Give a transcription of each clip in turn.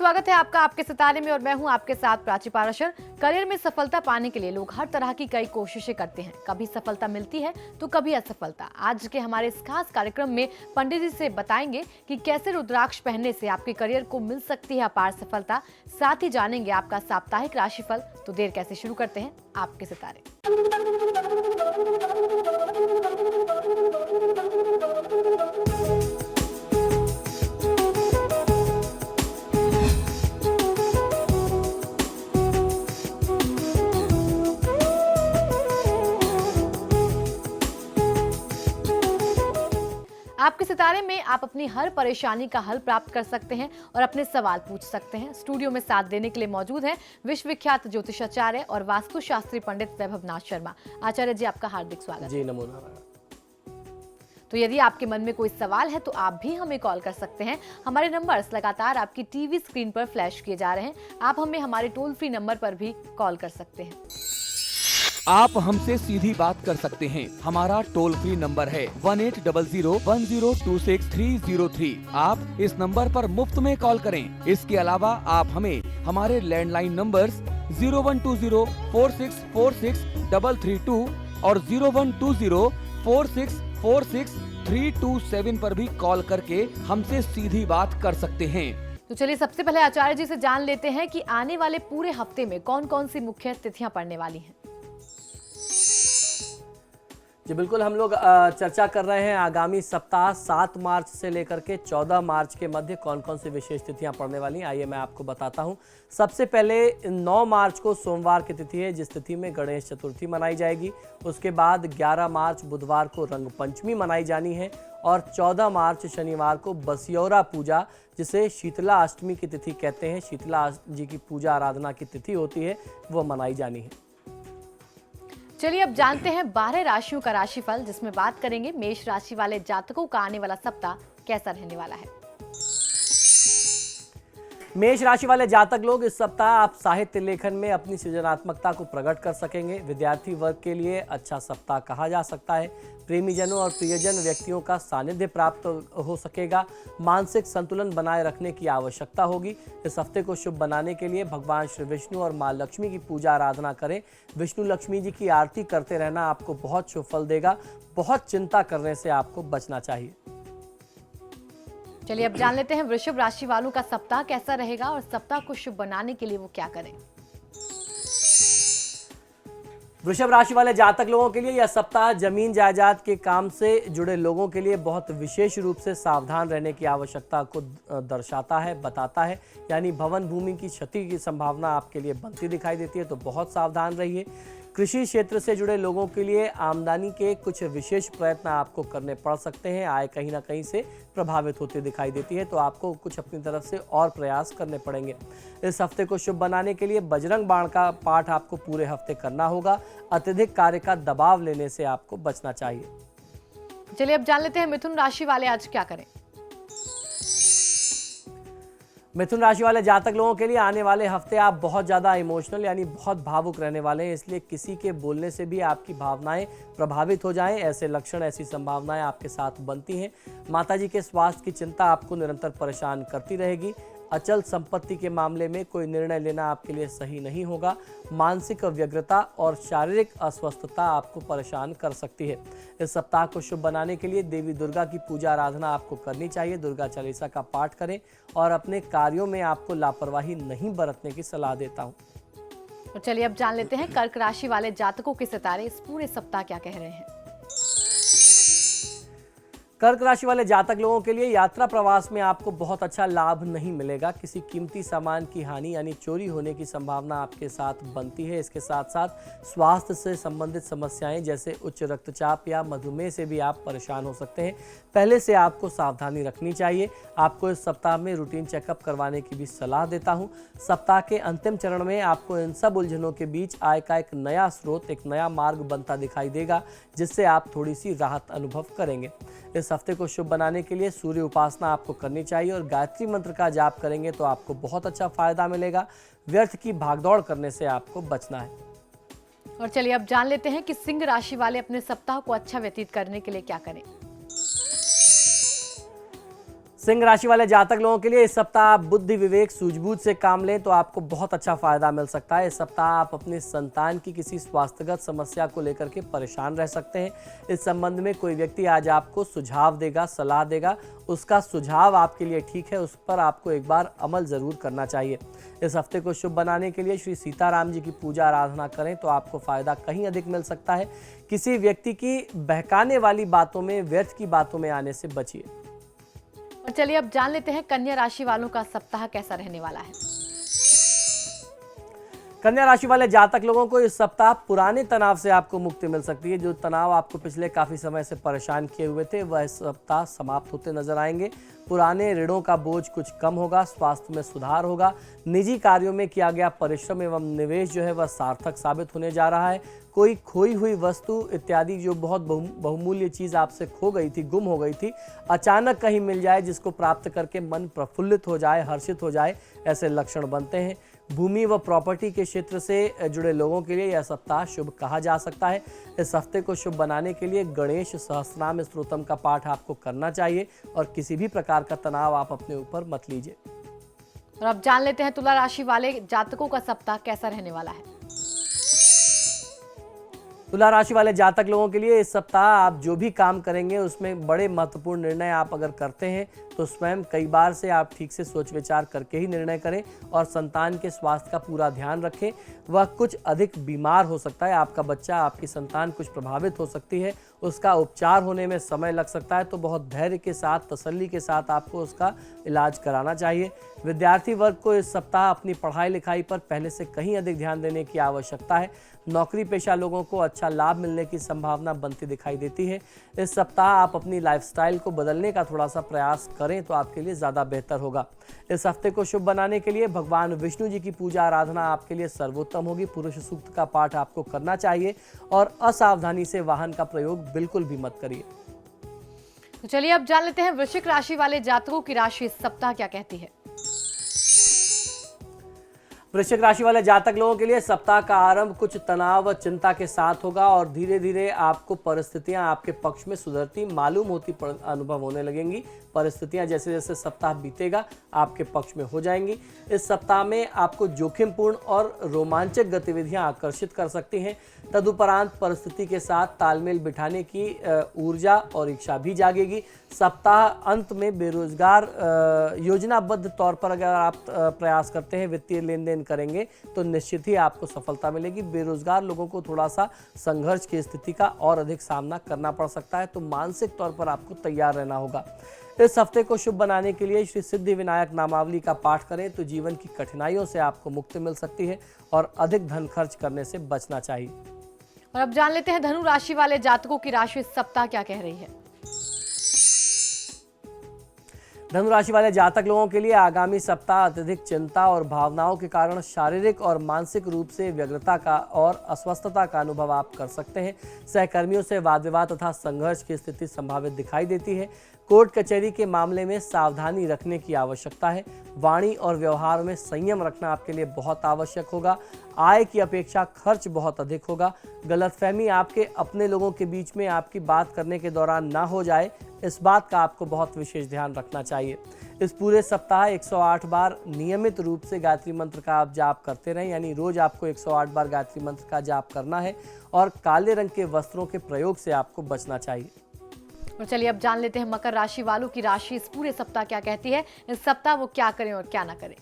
स्वागत है आपका आपके सितारे में और मैं हूं आपके साथ प्राची पाराशर। करियर में सफलता पाने के लिए लोग हर तरह की कई कोशिशें करते हैं। कभी सफलता मिलती है तो कभी असफलता। आज के हमारे इस खास कार्यक्रम में पंडित जी से बताएंगे कि कैसे रुद्राक्ष पहनने से आपके करियर को मिल सकती है अपार सफलता। साथ ही जानेंगे आपका साप्ताहिक राशिफल। तो देर कैसे, शुरू करते हैं आपके सितारे। आपके सितारे में आप अपनी हर परेशानी का हल प्राप्त कर सकते हैं और अपने सवाल पूछ सकते हैं। स्टूडियो में साथ देने के लिए मौजूद हैं विश्वविख्यात ज्योतिषाचार्य और वास्तुशास्त्री पंडित वैभवनाथ शर्मा। आचार्य जी, आपका हार्दिक स्वागत। जी, नमो नारायण। तो यदि आपके मन में कोई सवाल है तो आप भी हमें कॉल कर सकते हैं। हमारे नंबर्स लगातार आपकी टीवी स्क्रीन पर फ्लैश किए जा रहे हैं। आप हमें हमारे टोल फ्री नंबर पर भी कॉल कर सकते हैं। आप हमसे सीधी बात कर सकते हैं। हमारा टोल फ्री नंबर है 18001026-303। आप इस नंबर पर मुफ्त में कॉल करें। इसके अलावा आप हमें हमारे लैंडलाइन नंबर्स 012046463332 और 012046463327 पर भी कॉल करके हमसे सीधी बात कर सकते हैं। तो चलिए सबसे पहले आचार्य जी से जान लेते हैं कि आने वाले पूरे हफ्ते में कौन कौन सी मुख्य तिथियां पड़ने वाली हैं। जी बिल्कुल, हम लोग चर्चा कर रहे हैं आगामी सप्ताह 7 मार्च से लेकर के 14 मार्च के मध्य कौन कौन सी विशेष तिथियां पड़ने वाली हैं। आइए मैं आपको बताता हूं। सबसे पहले 9 मार्च को सोमवार की तिथि है, जिस तिथि में गणेश चतुर्थी मनाई जाएगी। उसके बाद 11 मार्च बुधवार को रंग पंचमी मनाई जानी है और 14 मार्च शनिवार को बसियौरा पूजा, जिसे शीतला अष्टमी की तिथि कहते हैं, शीतला जी की पूजा आराधना की तिथि होती है, वो मनाई जानी है। चलिए अब जानते हैं 12 राशियों का राशिफल, जिसमें बात करेंगे मेष राशि वाले जातकों का आने वाला सप्ताह कैसा रहने वाला है। मेष राशि वाले जातक लोग इस सप्ताह आप साहित्य लेखन में अपनी सृजनात्मकता को प्रकट कर सकेंगे। विद्यार्थी वर्ग के लिए अच्छा सप्ताह कहा जा सकता है। प्रेमीजनों और प्रियजन व्यक्तियों का सानिध्य प्राप्त हो सकेगा। मानसिक संतुलन बनाए रखने की आवश्यकता होगी। इस हफ्ते को शुभ बनाने के लिए भगवान श्री विष्णु और मां लक्ष्मी की पूजा आराधना करें। विष्णु लक्ष्मी जी की आरती करते रहना आपको बहुत शुभ फल देगा। बहुत चिंता करने से आपको बचना चाहिए। चलिए अब जान लेते हैं वृषभ राशि वालों का सप्ताह कैसा रहेगा और सप्ताह को शुभ बनाने के लिए वो क्या करें। वृषभ राशि वाले जातक लोगों के लिए यह सप्ताह जमीन जायदाद के काम से जुड़े लोगों के लिए बहुत विशेष रूप से सावधान रहने की आवश्यकता को दर्शाता है, बताता है। यानी भवन भूमि की क्षति की संभावना आपके लिए बनती दिखाई देती है, तो बहुत सावधान रहिए। कृषि क्षेत्र से जुड़े लोगों के लिए आमदनी के कुछ विशेष प्रयत्न आपको करने पड़ सकते हैं। आय कहीं ना कहीं से प्रभावित होती दिखाई देती है, तो आपको कुछ अपनी तरफ से और प्रयास करने पड़ेंगे। इस हफ्ते को शुभ बनाने के लिए बजरंग बाण का पाठ आपको पूरे हफ्ते करना होगा। अत्यधिक कार्य का दबाव लेने से आपको बचना चाहिए। चलिए अब जान लेते हैं मिथुन राशि वाले आज क्या करें। मिथुन राशि वाले जातक लोगों के लिए आने वाले हफ्ते आप बहुत ज़्यादा इमोशनल यानी बहुत भावुक रहने वाले हैं, इसलिए किसी के बोलने से भी आपकी भावनाएं प्रभावित हो जाएं, ऐसे लक्षण, ऐसी संभावनाएं आपके साथ बनती हैं। माताजी के स्वास्थ्य की चिंता आपको निरंतर परेशान करती रहेगी। अचल संपत्ति के मामले में कोई निर्णय लेना आपके लिए सही नहीं होगा। मानसिक व्यग्रता और शारीरिक अस्वस्थता आपको परेशान कर सकती है। इस सप्ताह को शुभ बनाने के लिए देवी दुर्गा की पूजा आराधना आपको करनी चाहिए। दुर्गा चालीसा का पाठ करें और अपने कार्यों में आपको लापरवाही नहीं बरतने की सलाह देता हूँ। तो चलिए अब जान लेते हैं कर्क राशि वाले जातकों के सितारे इस पूरे सप्ताह क्या कह रहे हैं। कर्क राशि वाले जातक लोगों के लिए यात्रा प्रवास में आपको बहुत अच्छा लाभ नहीं मिलेगा। किसी कीमती सामान की हानि यानी चोरी होने की संभावना आपके साथ बनती है। इसके साथ साथ स्वास्थ्य से संबंधित समस्याएं जैसे उच्च रक्तचाप या मधुमेह से भी आप परेशान हो सकते हैं। पहले से आपको सावधानी रखनी चाहिए। आपको इस सप्ताह में रूटीन चेकअप करवाने की भी सलाह देता हूं। सप्ताह के अंतिम चरण में आपको इन सब उलझनों के बीच आय का एक नया स्रोत, एक नया मार्ग बनता दिखाई देगा, जिससे आप थोड़ी सी राहत अनुभव करेंगे। इस हफ्ते को शुभ बनाने के लिए सूर्य उपासना आपको करनी चाहिए और गायत्री मंत्र का जाप करेंगे तो आपको बहुत अच्छा फायदा मिलेगा। व्यर्थ की भागदौड़ करने से आपको बचना है। और चलिए अब जान लेते हैं कि सिंह राशि वाले अपने सप्ताह को अच्छा व्यतीत करने के लिए क्या करें। सिंह राशि वाले जातक लोगों के लिए इस सप्ताह आप बुद्धि विवेक सूझबूझ से काम लें तो आपको बहुत अच्छा फायदा मिल सकता है। इस सप्ताह आप अपनी संतान की किसी स्वास्थ्यगत समस्या को लेकर के परेशान रह सकते हैं। इस संबंध में कोई व्यक्ति आज आपको सुझाव देगा, सलाह देगा। उसका सुझाव आपके लिए ठीक है, उस पर आपको एक बार अमल जरूर करना चाहिए। इस हफ्ते को शुभ बनाने के लिए श्री सीताराम जी की पूजा आराधना करें तो आपको फायदा कहीं अधिक मिल सकता है। किसी व्यक्ति की बहकाने वाली बातों में, व्यर्थ की बातों में आने से बचिए। और चलिए अब जान लेते हैं कन्या राशि वालों का सप्ताह कैसा रहने वाला है। कन्या राशि वाले जातक लोगों को इस सप्ताह पुराने तनाव से आपको मुक्ति मिल सकती है। जो तनाव आपको पिछले काफी समय से परेशान किए हुए थे वह इस सप्ताह समाप्त होते नजर आएंगे। पुराने ऋणों का बोझ कुछ कम होगा, स्वास्थ्य में सुधार होगा। निजी कार्यों में किया गया परिश्रम एवं निवेश जो है वह सार्थक साबित होने जा रहा है। कोई खोई हुई वस्तु इत्यादि जो बहुत बहुमूल्य चीज आपसे खो गई थी, गुम हो गई थी, अचानक कहीं मिल जाए जिसको प्राप्त करके मन प्रफुल्लित हो जाए, हर्षित हो जाए, ऐसे लक्षण बनते हैं। भूमि व प्रॉपर्टी के क्षेत्र से जुड़े लोगों के लिए यह सप्ताह शुभ कहा जा सकता है। इस हफ्ते को शुभ बनाने के लिए गणेश सहस्त्रनाम स्तोत्रम का पाठ आपको करना चाहिए और किसी भी प्रकार का तनाव आप अपने ऊपर मत लीजिए। और अब जान लेते हैं तुला राशि वाले जातकों का सप्ताह कैसा रहने वाला है। तुला राशि वाले जातक लोगों के लिए इस सप्ताह आप जो भी काम करेंगे उसमें बड़े महत्वपूर्ण निर्णय आप अगर करते हैं तो स्वयं कई बार से आप ठीक से सोच विचार करके ही निर्णय करें और संतान के स्वास्थ्य का पूरा ध्यान रखें। वह कुछ अधिक बीमार हो सकता है, आपका बच्चा, आपकी संतान कुछ प्रभावित हो सकती है, उसका उपचार होने में समय लग सकता है, तो बहुत धैर्य के साथ, तसल्ली के साथ आपको उसका इलाज कराना चाहिए। विद्यार्थी वर्ग को इस सप्ताह अपनी पढ़ाई लिखाई पर पहले से कहीं अधिक ध्यान देने की आवश्यकता है। नौकरी पेशा लोगों को अच्छा लाभ मिलने की संभावना बनती दिखाई देती है। इस सप्ताह आप अपनी लाइफस्टाइल को बदलने का थोड़ा सा प्रयास करें तो आपके लिए ज़्यादा बेहतर होगा। इस हफ्ते को शुभ बनाने के लिए भगवान विष्णु जी की पूजा आराधना आपके लिए सर्वोत्तम होगी। पुरुष सूक्त का पाठ आपको करना चाहिए और असावधानी से वाहन का प्रयोग बिल्कुल भी मत करिए। तो चलिए अब जान लेते हैं वृश्चिक राशि वाले जातकों की राशि इस सप्ताह क्या कहती है। वृश्चिक राशि वाले जातक लोगों के लिए सप्ताह का आरंभ कुछ तनाव व चिंता के साथ होगा और धीरे धीरे आपको परिस्थितियां आपके पक्ष में सुधरती मालूम होती अनुभव होने लगेंगी। परिस्थितियां जैसे जैसे सप्ताह बीतेगा आपके पक्ष में हो जाएंगी। इस सप्ताह में आपको जोखिमपूर्ण और रोमांचक गतिविधियां आकर्षित कर सकती हैं। तदुपरांत परिस्थिति के साथ तालमेल बिठाने की ऊर्जा और इच्छा भी जागेगी। सप्ताह अंत में बेरोजगार योजनाबद्ध तौर पर अगर आप प्रयास करते हैं, वित्तीय लेन देन करेंगे तो निश्चित ही आपको सफलता मिलेगी। बेरोजगार लोगों को थोड़ा सा संघर्ष की स्थिति का और अधिक सामना करना पड़ सकता है, तो मानसिक तौर पर आपको तैयार रहना होगा। इस हफ्ते को शुभ बनाने के लिए श्री सिद्धि विनायक नामावली का पाठ करें तो जीवन की कठिनाइयों से आपको मुक्ति मिल सकती है और अधिक धन खर्च करने से बचना चाहिए। और अब जान लेते हैं धनु राशि वाले जातकों की राशि इस सप्ताह क्या कह रही है। धनु राशि वाले जातक लोगों के लिए आगामी सप्ताह अत्यधिक चिंता और भावनाओं के कारण शारीरिक और मानसिक रूप से व्यग्रता का और अस्वस्थता का अनुभव आप कर सकते हैं। सहकर्मियों से वाद विवाद तथा संघर्ष की स्थिति संभावित दिखाई देती है। कोर्ट कचहरी के मामले में सावधानी रखने की आवश्यकता है। वाणी और व्यवहार में संयम रखना आपके लिए बहुत आवश्यक होगा। आय की अपेक्षा खर्च बहुत अधिक होगा। गलतफहमी आपके अपने लोगों के बीच में आपकी बात करने के दौरान ना हो जाए, इस बात का आपको बहुत विशेष ध्यान रखना चाहिए। इस पूरे सप्ताह 108 बार नियमित रूप से गायत्री मंत्र का आप जाप करते रहें, यानी रोज आपको 108 बार गायत्री मंत्र का जाप करना है और काले रंग के वस्त्रों के प्रयोग से आपको बचना चाहिए। और चलिए अब जान लेते हैं मकर राशि वालों की राशि इस पूरे सप्ताह क्या कहती है। इस सप्ताह वो क्या करें और क्या ना करें।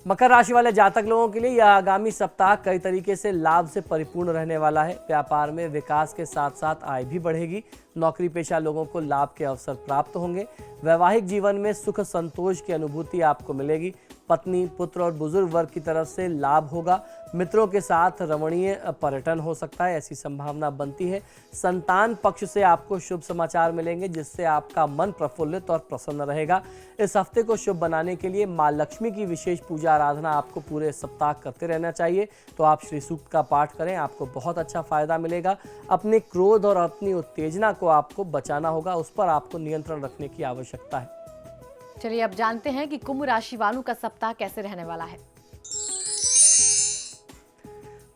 मकर राशि वाले जातक लोगों के लिए यह आगामी सप्ताह कई तरीके से लाभ से परिपूर्ण रहने वाला है। व्यापार में विकास के साथ साथ आय भी बढ़ेगी। नौकरी पेशा लोगों को लाभ के अवसर प्राप्त होंगे। वैवाहिक जीवन में सुख संतोष की अनुभूति आपको मिलेगी। पत्नी, पुत्र और बुजुर्ग वर्ग की तरफ से लाभ होगा। मित्रों के साथ रमणीय पर्यटन हो सकता है, ऐसी संभावना बनती है। संतान पक्ष से आपको शुभ समाचार मिलेंगे जिससे आपका मन प्रफुल्लित और प्रसन्न रहेगा। इस हफ्ते को शुभ बनाने के लिए माँ लक्ष्मी की विशेष पूजा आराधना आपको पूरे सप्ताह करते रहना चाहिए। तो आप श्री सूक्त का पाठ करें, आपको बहुत अच्छा फायदा मिलेगा। अपने क्रोध और अपनी उत्तेजना को आपको बचाना होगा, उस पर आपको नियंत्रण रखने की आवश्यकता है। चलिए अब जानते हैं कि कुंभ राशि वालों का सप्ताह कैसे रहने वाला है।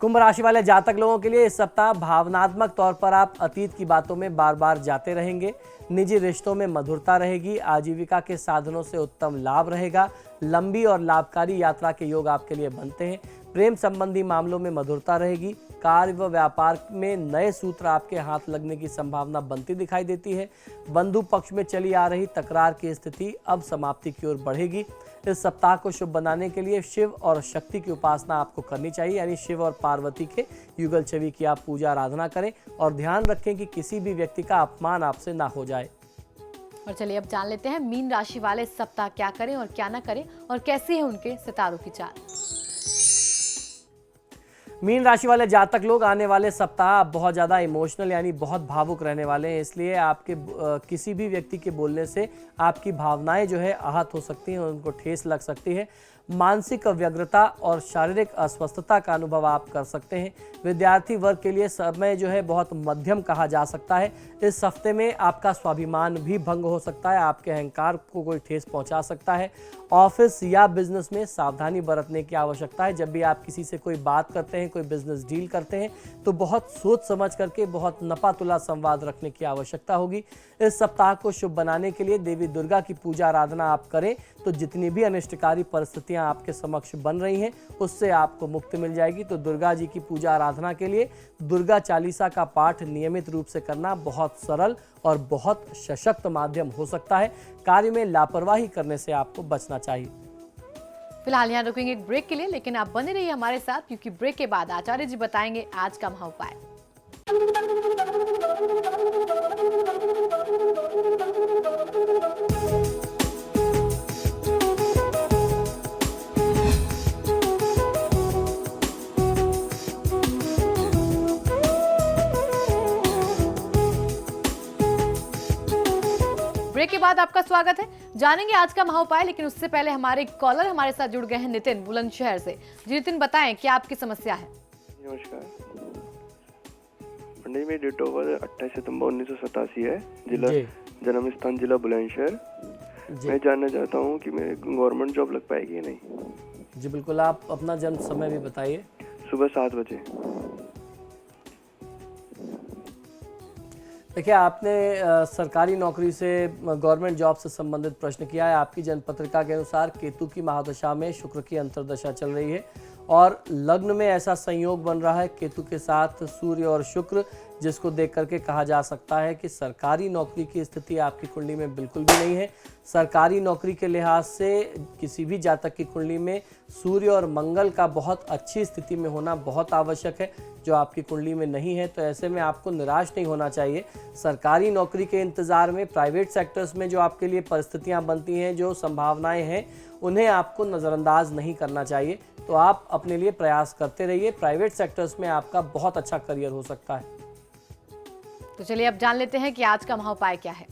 कुंभ राशि वाले जातक लोगों के लिए इस सप्ताह भावनात्मक तौर पर आप अतीत की बातों में बार बार जाते रहेंगे। निजी रिश्तों में मधुरता रहेगी। आजीविका के साधनों से उत्तम लाभ रहेगा। लंबी और लाभकारी यात्रा के योग आपके लिए बनते हैं। प्रेम संबंधी मामलों में मधुरता रहेगी। कार्य व व्यापार में नए सूत्र आपके हाथ लगने की संभावना बनती दिखाई देती है। बंधु पक्ष में चली आ रही तकरार की स्थिति अब समाप्ति की ओर बढ़ेगी। इस सप्ताह को शुभ बनाने के लिए शिव और शक्ति की उपासना आपको करनी चाहिए, यानी शिव और पार्वती के युगल छवि की आप पूजा आराधना करें और ध्यान रखें कि किसी भी व्यक्ति का अपमान आपसे ना हो जाए। और चलिए अब जान लेते हैं मीन राशि वाले इस सप्ताह क्या करें और क्या ना करें और कैसी है उनके सितारों की चाल। मीन राशि वाले जातक लोग आने वाले सप्ताह बहुत ज़्यादा इमोशनल यानी बहुत भावुक रहने वाले हैं, इसलिए आपके किसी भी व्यक्ति के बोलने से आपकी भावनाएं जो है आहत हो सकती हैं और उनको ठेस लग सकती है। मानसिक व्यग्रता और शारीरिक अस्वस्थता का अनुभव आप कर सकते हैं। विद्यार्थी वर्ग के लिए समय जो है बहुत मध्यम कहा जा सकता है। इस हफ्ते में आपका स्वाभिमान भी भंग हो सकता है। आपके अहंकार को कोई ठेस पहुंचा सकता है। ऑफिस या बिजनेस में सावधानी बरतने की आवश्यकता है। जब भी आप किसी से कोई बात करते हैं, कोई बिजनेस डील करते हैं, तो बहुत सोच समझ करके बहुत नपा तुला संवाद रखने की आवश्यकता होगी। इस सप्ताह को शुभ बनाने के लिए देवी दुर्गा की पूजा आराधना आप करें तो जितनी भी अनिष्टकारी परिस्थितियां आपके समक्ष बन रही हैं उससे आपको मुक्ति मिल जाएगी। तो दुर्गा जी की पूजा आराधना के लिए दुर्गा चालीसा का पाठ नियमित रूप से करना बहुत सरल और बहुत सशक्त माध्यम हो सकता है। कार्य में लापरवाही करने से आपको बचना चाहिए। फिलहाल यहाँ रुकेंगे एक ब्रेक के लिए, लेकिन आप बने रहिए हमारे साथ क्योंकि ब्रेक के बाद आचार्य जी बताएंगे आज का महाउपाय। ब्रेक के बाद आपका स्वागत है। जानेंगे आज का महाउपाय, लेकिन उससे पहले हमारे कॉलर हमारे साथ जुड़ गए हैं नितिन बुलंदशहर से। जी नितिन, बताएं क्या आपकी समस्या है। नमस्कार पंडित, मेरी डेट ऑफ बर्थ 28 सितंबर 1987 है। जिला जन्म स्थान जिला बुलंदशहर। मैं जानना चाहता हूँ कि मेरे गवर्नमेंट जॉब लग पाएगी या नहीं। जी बिल्कुल, आप अपना जन्म समय भी बताइए। सुबह 7 बजे। देखिए, आपने सरकारी नौकरी से गवर्नमेंट जॉब से संबंधित प्रश्न किया है। आपकी जन्म पत्रिका के अनुसार केतु की महादशा में शुक्र की अंतर्दशा चल रही है और लग्न में ऐसा संयोग बन रहा है केतु के साथ सूर्य और शुक्र, जिसको देख करके कहा जा सकता है कि सरकारी नौकरी की स्थिति आपकी कुंडली में बिल्कुल भी नहीं है। सरकारी नौकरी के लिहाज से किसी भी जातक की कुंडली में सूर्य और मंगल का बहुत अच्छी स्थिति में होना बहुत आवश्यक है, जो आपकी कुंडली में नहीं है। तो ऐसे में आपको निराश नहीं होना चाहिए। सरकारी नौकरी के इंतज़ार में प्राइवेट सेक्टर्स में जो आपके लिए परिस्थितियां बनती हैं, जो संभावनाएं हैं, उन्हें आपको नज़रअंदाज नहीं करना चाहिए। तो आप अपने लिए प्रयास करते रहिए। प्राइवेट सेक्टर्स में आपका बहुत अच्छा करियर हो सकता है। तो चलिए अब जान लेते हैं कि आज का महाउपाय क्या है।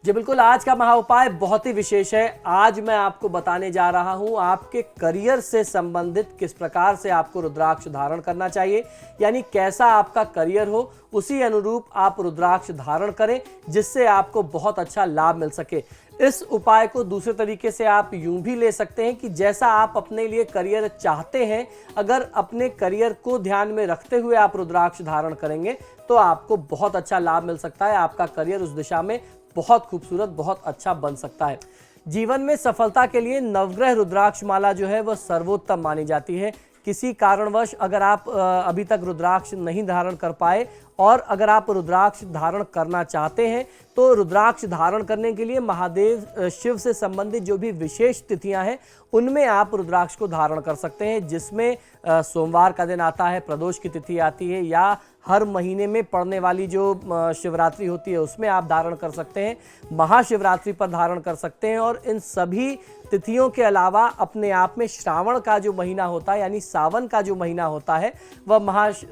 जी बिल्कुल, आज का महाउपाय बहुत ही विशेष है। आज मैं आपको बताने जा रहा हूं आपके करियर से संबंधित किस प्रकार से आपको रुद्राक्ष धारण करना चाहिए, यानी कैसा आपका करियर हो उसी अनुरूप आप रुद्राक्ष धारण करें, जिससे आपको बहुत अच्छा लाभ मिल सके। इस उपाय को दूसरे तरीके से आप यूं भी ले सकते हैं कि जैसा आप अपने लिए करियर चाहते हैं, अगर अपने करियर को ध्यान में रखते हुए आप रुद्राक्ष धारण करेंगे तो आपको बहुत अच्छा लाभ मिल सकता है। आपका करियर उस दिशा में बहुत खूबसूरत, बहुत अच्छा बन सकता है। जीवन में सफलता के लिए नवग्रह रुद्राक्ष माला जो है वह सर्वोत्तम मानी जाती है। किसी कारणवश अगर आप अभी तक रुद्राक्ष नहीं धारण कर पाए और अगर आप रुद्राक्ष धारण करना चाहते हैं तो रुद्राक्ष धारण करने के लिए महादेव शिव से संबंधित जो भी विशेष तिथियां हैं उनमें आप रुद्राक्ष को धारण कर सकते हैं, जिसमें सोमवार का दिन आता है, प्रदोष की तिथि आती है, या हर महीने में पड़ने वाली जो शिवरात्रि होती है उसमें आप धारण कर सकते हैं, महाशिवरात्रि पर धारण कर सकते हैं। और इन सभी तिथियों के अलावा अपने आप में श्रावण का जो महीना होता है, यानी सावन का जो महीना होता है, वह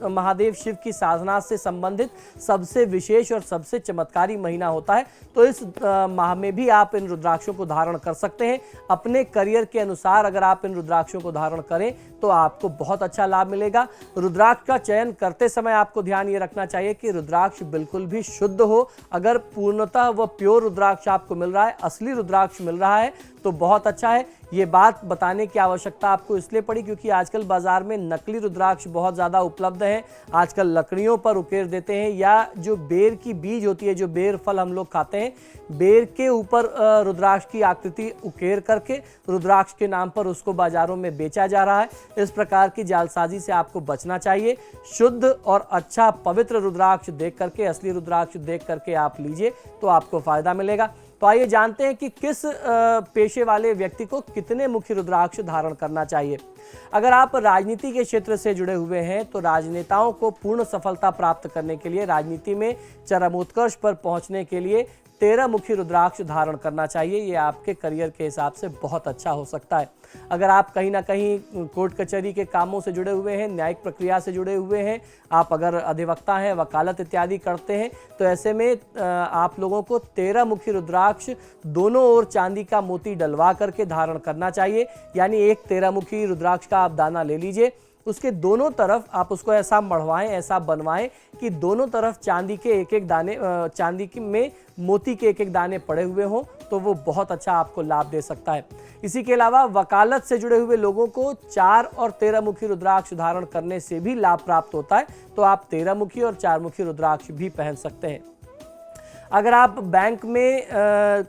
महादेव शिव की साधना से संबंधित सबसे विशेष और सबसे चमत्कारी महीना होता है। तो इस माह में भी आप इन रुद्राक्षों को धारण कर सकते हैं। अपने करियर के अनुसार अगर आप इन रुद्राक्षों को धारण करें तो आपको बहुत अच्छा लाभ मिलेगा। रुद्राक्ष का चयन करते समय आपको ध्यान ये रखना चाहिए कि रुद्राक्ष बिल्कुल भी शुद्ध हो। अगर पूर्णतः व प्योर रुद्राक्ष आपको मिल रहा है, असली रुद्राक्ष मिल रहा है, तो बहुत अच्छा है। ये बात बताने की आवश्यकता आपको इसलिए पड़ी क्योंकि आजकल बाजार में नकली रुद्राक्ष बहुत ज़्यादा उपलब्ध हैं। आजकल लकड़ियों पर उकेर देते हैं या जो बेर की बीज होती है, जो बेर फल हम लोग खाते हैं, बेर के ऊपर रुद्राक्ष की आकृति उकेर करके रुद्राक्ष के नाम पर उसको बाजारों में बेचा जा रहा है। इस प्रकार की जालसाजी से आपको बचना चाहिए। शुद्ध और अच्छा पवित्र रुद्राक्ष देख करके, असली रुद्राक्ष देख करके आप लीजिए तो आपको फायदा मिलेगा। तो आइए जानते हैं कि किस पेशे वाले व्यक्ति को कितने मुखी रुद्राक्ष धारण करना चाहिए। अगर आप राजनीति के क्षेत्र से जुड़े हुए हैं तो राजनेताओं को पूर्ण सफलता प्राप्त करने के लिए, राजनीति में चरमोत्कर्ष पर पहुंचने के लिए 13 मुखी रुद्राक्ष धारण करना चाहिए। ये आपके करियर के हिसाब से बहुत अच्छा हो सकता है। अगर आप कहीं ना कहीं कोर्ट कचहरी के कामों से जुड़े हुए हैं, न्यायिक प्रक्रिया से जुड़े हुए हैं, आप अगर अधिवक्ता हैं, वकालत इत्यादि करते हैं, तो ऐसे में आप लोगों को 13 मुखी रुद्राक्ष दोनों ओर चांदी का मोती डलवा करके धारण करना चाहिए। यानी एक 13 मुखी रुद्राक्ष का आप दाना ले लीजिए, उसके दोनों तरफ आप उसको ऐसा मढ़वाएं, ऐसा बनवाएं कि दोनों तरफ चांदी के एक एक दाने, चांदी में मोती के एक एक दाने पड़े हुए हों, तो वो बहुत अच्छा आपको लाभ दे सकता है। इसी के अलावा वकालत से जुड़े हुए लोगों को 4 और 13 मुखी रुद्राक्ष धारण करने से भी लाभ प्राप्त होता है, तो आप 13 मुखी और 4 मुखी रुद्राक्ष भी पहन सकते हैं। अगर आप बैंक में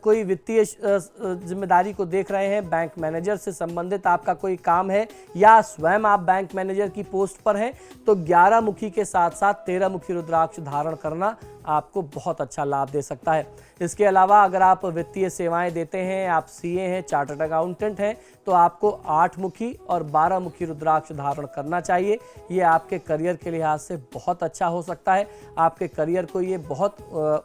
कोई वित्तीय जिम्मेदारी को देख रहे हैं, बैंक मैनेजर से संबंधित आपका कोई काम है या स्वयं आप बैंक मैनेजर की पोस्ट पर हैं, तो 11 मुखी के साथ साथ 13 मुखी रुद्राक्ष धारण करना आपको बहुत अच्छा लाभ दे सकता है। इसके अलावा अगर आप वित्तीय सेवाएं देते हैं, आप सीए हैं, चार्टर्ड अकाउंटेंट हैं, तो आपको 8 मुखी और 12 मुखी रुद्राक्ष धारण करना चाहिए। ये आपके करियर के लिहाज से बहुत अच्छा हो सकता है। आपके करियर को ये बहुत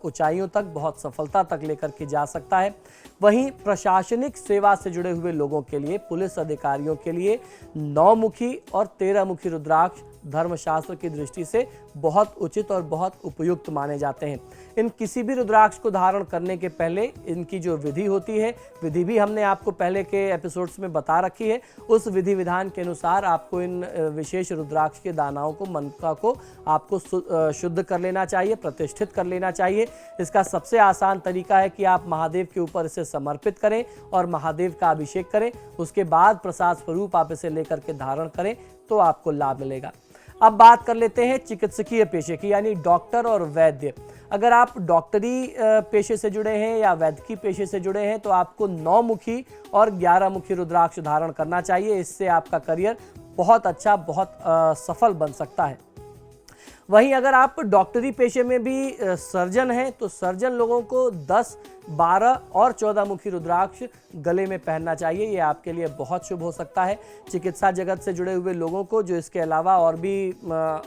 ऊंचाइयों तक, बहुत सफलता तक लेकर के जा सकता है। वहीं प्रशासनिक सेवा से जुड़े हुए लोगों के लिए, पुलिस अधिकारियों के लिए 9 मुखी और 13 मुखी रुद्राक्ष धर्मशास्त्र की दृष्टि से बहुत उचित और बहुत उपयुक्त माने जाते हैं। इन किसी भी रुद्राक्ष को धारण करने के पहले इनकी जो विधि होती है, विधि भी हमने आपको पहले के एपिसोड्स में बता रखी है। उस विधि विधान के अनुसार आपको इन विशेष रुद्राक्ष के दानाओं को, मनका को आपको शुद्ध कर लेना चाहिए, प्रतिष्ठित कर लेना चाहिए। इसका सबसे आसान तरीका है कि आप महादेव के ऊपर इसे समर्पित करें और महादेव का अभिषेक करें। उसके बाद प्रसाद स्वरूप आप इसे लेकर के धारण करें तो आपको लाभ मिलेगा। अब बात कर लेते हैं चिकित्सकीय पेशे की, यानी डॉक्टर और वैद्य। अगर आप डॉक्टरी पेशे से जुड़े हैं या वैद्यकीय पेशे से जुड़े हैं तो आपको 9 मुखी और 11 मुखी रुद्राक्ष धारण करना चाहिए। इससे आपका करियर बहुत अच्छा, बहुत सफल बन सकता है। वहीं अगर आप डॉक्टरी पेशे में भी सर्जन हैं तो सर्जन लोगों को 10, 12 और 14 मुखी रुद्राक्ष गले में पहनना चाहिए। ये आपके लिए बहुत शुभ हो सकता है। चिकित्सा जगत से जुड़े हुए लोगों को, जो इसके अलावा और भी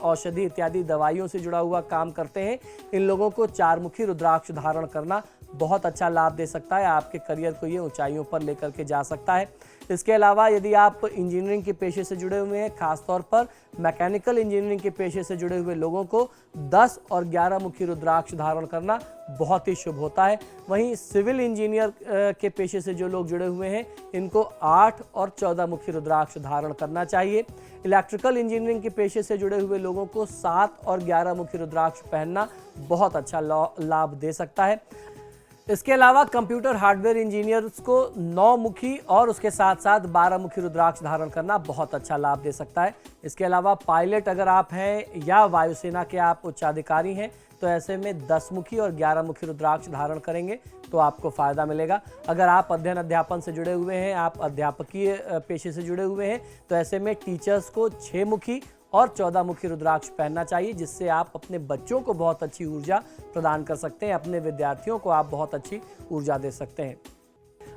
औषधि इत्यादि दवाइयों से जुड़ा हुआ काम करते हैं, इन लोगों को 4 मुखी रुद्राक्ष धारण करना बहुत अच्छा लाभ दे सकता है। आपके करियर को ये ऊंचाइयों पर लेकर के जा सकता है। इसके अलावा यदि आप इंजीनियरिंग के पेशे से जुड़े हुए हैं, खासतौर पर मैकेनिकल इंजीनियरिंग के पेशे से जुड़े हुए लोगों को 10 और 11 मुखी रुद्राक्ष धारण करना बहुत ही शुभ होता है। वहीं सिविल इंजीनियर के पेशे से जो लोग जुड़े हुए हैं, इनको 8 और 14 मुखी रुद्राक्ष धारण करना चाहिए। इलेक्ट्रिकल इंजीनियरिंग के पेशे से जुड़े हुए लोगों को 7 और 11 मुखी रुद्राक्ष पहनना बहुत अच्छा लाभ दे सकता है। इसके अलावा कंप्यूटर हार्डवेयर इंजीनियर्स को 9 मुखी और उसके साथ साथ 12 मुखी रुद्राक्ष धारण करना बहुत अच्छा लाभ दे सकता है। इसके अलावा पायलट अगर आप हैं या वायुसेना के आप उच्चाधिकारी हैं तो ऐसे में 10 मुखी और 11 मुखी रुद्राक्ष धारण करेंगे तो आपको फायदा मिलेगा। अगर आप अध्ययन अध्यापन से जुड़े हुए हैं, आप अध्यापकीय पेशे से जुड़े हुए हैं, तो ऐसे में टीचर्स को 6 मुखी और 14 मुखी रुद्राक्ष पहनना चाहिए, जिससे आप अपने बच्चों को बहुत अच्छी ऊर्जा प्रदान कर सकते हैं, अपने विद्यार्थियों को आप बहुत अच्छी ऊर्जा दे सकते हैं।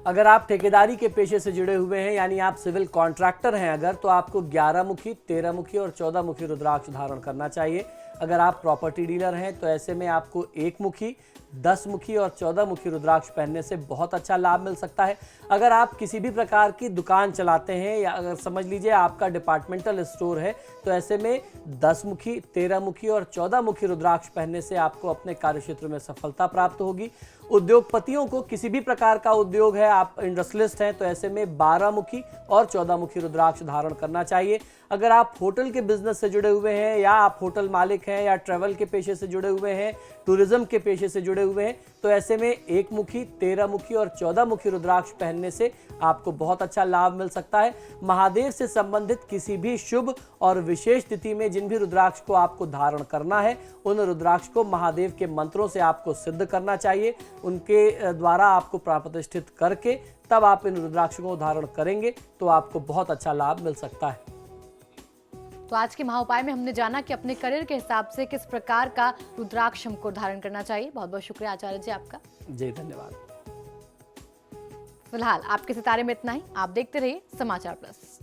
अगर आप ठेकेदारी के पेशे से जुड़े हुए हैं, यानी आप सिविल कॉन्ट्रैक्टर हैं अगर, तो आपको 11 मुखी, 13 मुखी और 14 मुखी रुद्राक्ष धारण करना चाहिए। अगर आप प्रॉपर्टी डीलर हैं तो ऐसे में आपको 1 मुखी, 10 मुखी और 14 मुखी रुद्राक्ष पहनने से बहुत अच्छा लाभ मिल सकता है। अगर आप किसी भी प्रकार की दुकान चलाते हैं या अगर समझ लीजिए आपका डिपार्टमेंटल स्टोर है, तो ऐसे में 10 मुखी, 13 मुखी और 14 मुखी रुद्राक्ष पहनने से आपको अपने कार्यक्षेत्र में सफलता प्राप्त होगी। उद्योगपतियों को किसी भी प्रकार का उद्योग है, आप इंडस्ट्रियलिस्ट हैं, तो ऐसे में 12 मुखी और 14 मुखी रुद्राक्ष धारण करना चाहिए। अगर आप होटल के बिजनेस से जुड़े हुए हैं या आप होटल मालिक हैं या ट्रैवल के पेशे से जुड़े हुए हैं, टूरिज्म के पेशे से जुड़े हुए हैं, तो ऐसे में 1 मुखी, 13 मुखी और 14 मुखी रुद्राक्ष पहनने से आपको बहुत अच्छा लाभ मिल सकता है। महादेव से संबंधित किसी भी शुभ और विशेष तिथि में जिन भी रुद्राक्ष को आपको धारण करना है, उन रुद्राक्ष को महादेव के मंत्रों से आपको सिद्ध करना चाहिए। उनके द्वारा आपको प्रतिष्ठित करके तब आप इन रुद्राक्षों को धारण करेंगे तो आपको बहुत अच्छा लाभ मिल सकता है। तो आज के महाउपाय में हमने जाना कि अपने करियर के हिसाब से किस प्रकार का रुद्राक्ष हमको धारण करना चाहिए। बहुत बहुत शुक्रिया आचार्य जी आपका। जी धन्यवाद। फिलहाल आपके सितारे में इतना ही। आप देखते रहिए समाचार प्लस।